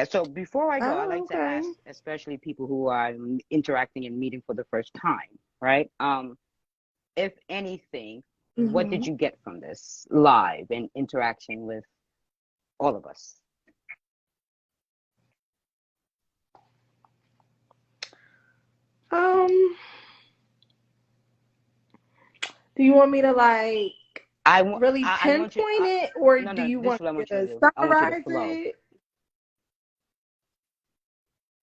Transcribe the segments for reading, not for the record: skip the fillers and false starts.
So before I go, I Oh, like to okay. ask, especially people who are interacting and meeting for the first time, right? If anything, what did Mm-hmm. you get from this live and interaction with all of us? Um, do you want me to like really I want you. pinpoint it, or No, do no. you This is want what I me want you to to do. I want you to summarize flow. it?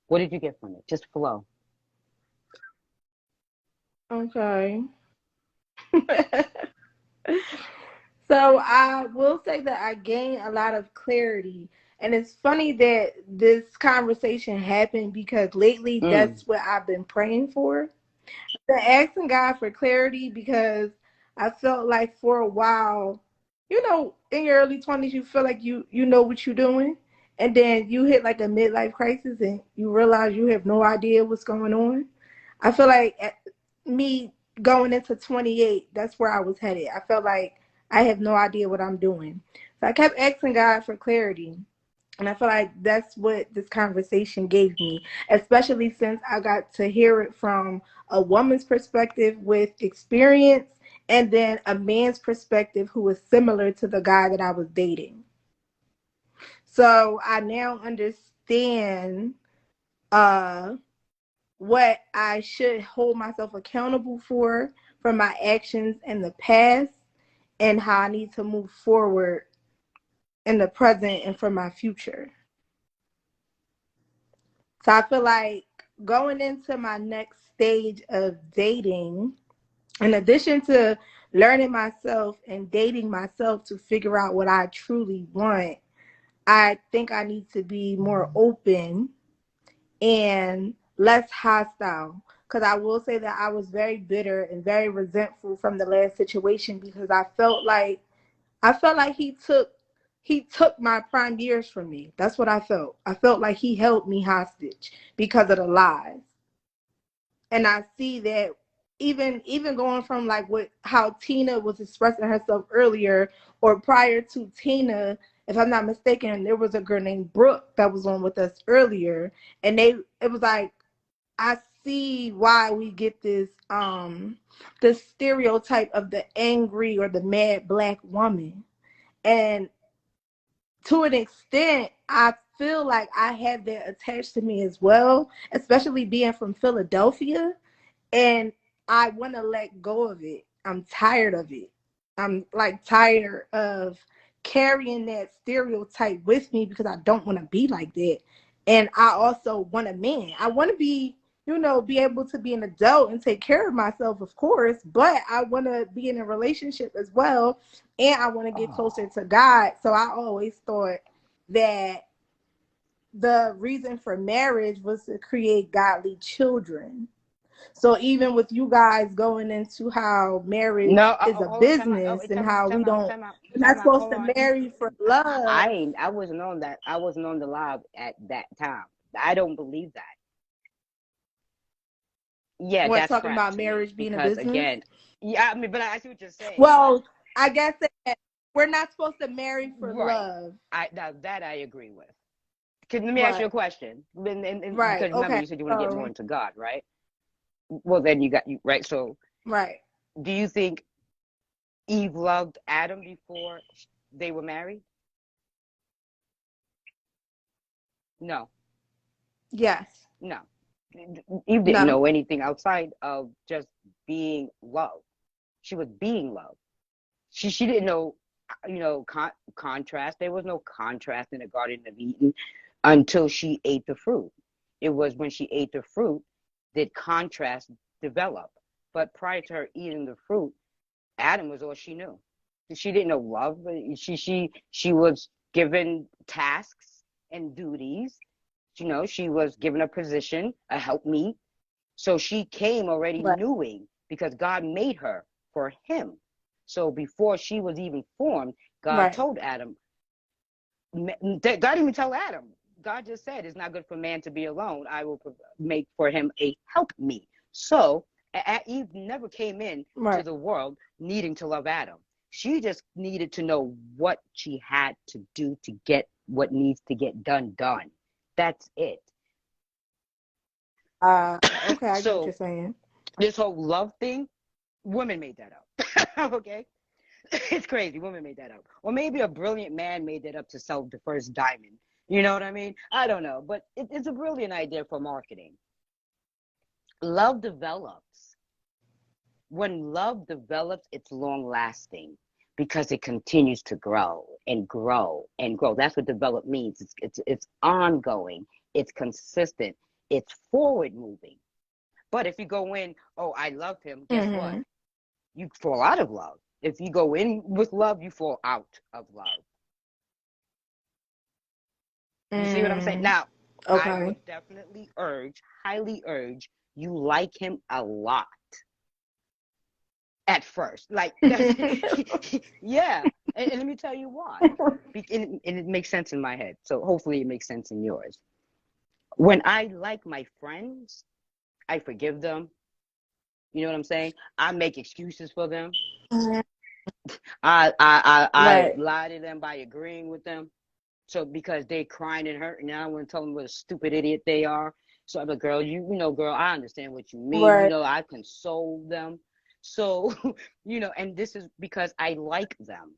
What did you get from it? Just flow. Okay. So I will say that I gained a lot of clarity. And it's funny that this conversation happened because lately Mm. that's what I've been praying for. Been asking God for clarity because I felt like for a while, in your early 20s, you feel like you know what you're doing. And then you hit like a midlife crisis and you realize you have no idea what's going on. I feel like me going into 28, that's where I was headed. I felt like I have no idea what I'm doing. So I kept asking God for clarity. And I feel like that's what this conversation gave me, especially since I got to hear it from a woman's perspective with experience and then a man's perspective who was similar to the guy that I was dating. So I now understand uh what I should hold myself accountable for my actions in the past and how I need to move forward in the present and for my future. So I feel like going into my next stage of dating, in addition to learning myself and dating myself to figure out what I truly want, I think I need to be more open and less hostile. Because I will say that I was very bitter and very resentful from the last situation because I felt like he took my prime years from me. That's what I felt. I felt like he held me hostage because of the lies. And I see that even going from like what how Tina was expressing herself earlier or prior to Tina, if I'm not mistaken, there was a girl named Brooke that was on with us earlier, and it was like I see why we get this stereotype of the angry or the mad black woman. And to an extent, I feel like I have that attached to me as well, especially being from Philadelphia. And I want to let go of it. I'm tired of it. I'm like tired of carrying that stereotype with me because I don't want to be like that. And I also want a man. I want to be able to be an adult and take care of myself, of course, but I want to be in a relationship as well. And I want to get closer Oh. to God. So I always thought that the reason for marriage was to create godly children. So even with you guys going into how marriage No, is a hold on, time out. Oh, business and time out, how time out, time out, we're not time out. supposed Hold to on. marry for love. I wasn't on that. I wasn't on the live at that time. I don't believe that. Yeah, What, that's talking crap about to me marriage being a because business? again, yeah, I mean, but I see what you're saying. But Well, I guess that we're not supposed to marry for right, love. that I agree with. Let me ask you a Right. question, Right. because remember Okay. you said you want to get more So into God, right? Well, then you got you right. So, right. do you think Eve loved Adam before they were married? No, Yes. no. Eve didn't No. know anything outside of just being love. She was being love. She didn't know, contrast. There was no contrast in the Garden of Eden until she ate the fruit. It was when she ate the fruit that contrast developed. But prior to her eating the fruit, Adam was all she knew. She didn't know love. She was given tasks and duties. She was given a position, a helpmeet. So she came already Right. knowing because God made her for him. So before she was even formed, God Right. told Adam, God didn't even tell Adam. God just said, it's not good for man to be alone. I will make for him a help me. So Eve never came in to Right. the world needing to love Adam. She just needed to know what she had to do to get what needs to get done. That's it. Okay, I get what you're So saying. this whole love thing, women made that up. Okay? It's crazy. Women made that up. Or maybe a brilliant man made that up to sell the first diamond. You know what I mean? I don't know. But it's a brilliant idea for marketing. Love develops. When love develops, it's long lasting because it continues to grow and grow and grow. That's what develop means. It's ongoing, it's consistent, it's forward moving. But if you go in, oh, I love him, guess what? Mm-hmm. You fall out of love. If you go in with love, you fall out of love. You see what I'm saying? Mm. Now, I Okay. would definitely urge, highly urge, you like him a lot at first. Like, that's, yeah. And let me tell you why. And it makes sense in my head. So hopefully it makes sense in yours. When I like my friends, I forgive them. You know what I'm saying? I make excuses for them. I Right. lie to them by agreeing with them. So because they crying and hurting, now I want to tell them what a stupid idiot they are. So I'm like, girl, you know, girl, I understand what you mean. You Right. know, I console them. So, you know, and this is because I like them.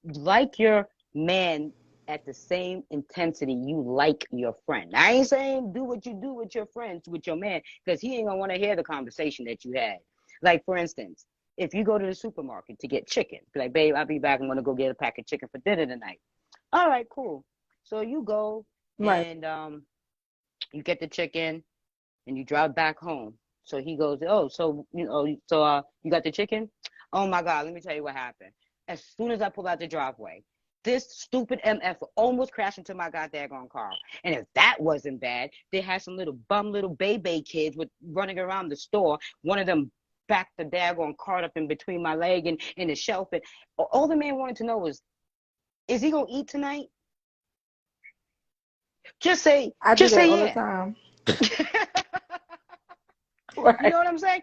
Like your man at the same intensity you like your friend. I ain't saying do what you do with your friends, with your man, because he ain't gonna want to hear the conversation that you had. Like, for instance, if you go to the supermarket to get chicken, be like, babe, I'll be back. I'm gonna go get a pack of chicken for dinner tonight. All right, cool. So you go Right. and you get the chicken and you drive back home. So he goes, oh, so you got the chicken? Oh my God, let me tell you what happened. As soon as I pull out the driveway, this stupid MF almost crashed into my goddamn car. And if that wasn't bad, they had some little baby kids with running around the store. One of them backed the daggone cart up in between my leg and the shelf. And all the man wanted to know was, is he gonna eat tonight? I do Just that say all the yeah. time. You Right. know what I'm saying?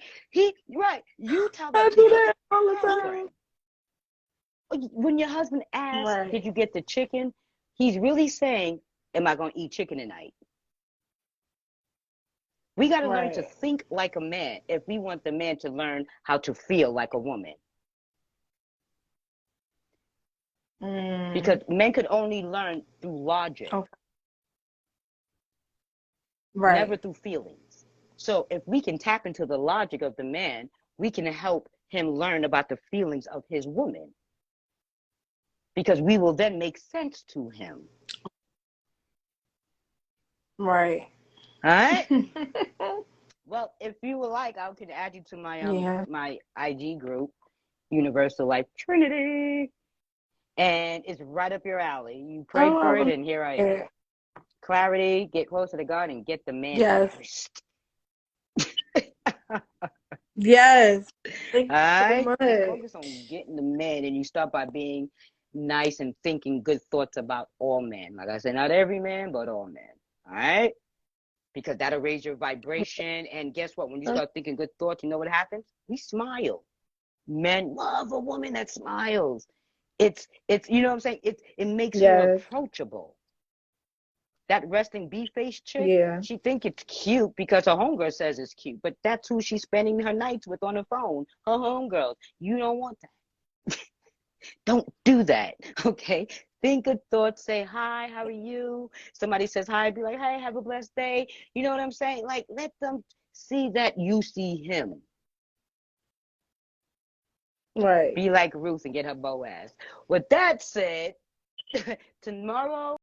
Right. You tell I that to do your that all the time. husband. When your husband asks, Right. did you get the chicken? He's really saying, am I going to eat chicken tonight? We got to learn to Right. think like a man if we want the man to learn how to feel like a woman. Because Mm. men could only learn through logic, Okay. never Right. through feelings. So if we can tap into the logic of the man, we can help him learn about the feelings of his woman because we will then make sense to him. Right. All right. Well, if you would like, I can add you to Yeah. my IG group, Universal Life Trinity, and it's right up your alley. You prayed for it, Oh, and here I am. okay. Clarity, get closer to God, and get the man Yes. first. Yes. All Thank you so right, just much. focus on getting the man, and you start by being nice and thinking good thoughts about all men. Like I said, not every man, but all men. All right, because that'll raise your vibration. And guess what? When you start thinking good thoughts, you know what happens? We smile. Men love a woman that smiles. It's you know what I'm saying? It makes her Yes. approachable. That resting B face chick, Yeah. she think it's cute because her homegirl says it's cute, but that's who she's spending her nights with on the phone. Her homegirls. You don't want that. Don't do that. Okay. Think good thoughts. Say hi. How are you? Somebody says hi. Be like, hey, have a blessed day. You know what I'm saying? Like, let them see that you see him. Right. Be like Ruth and get her Boaz. With that said, tomorrow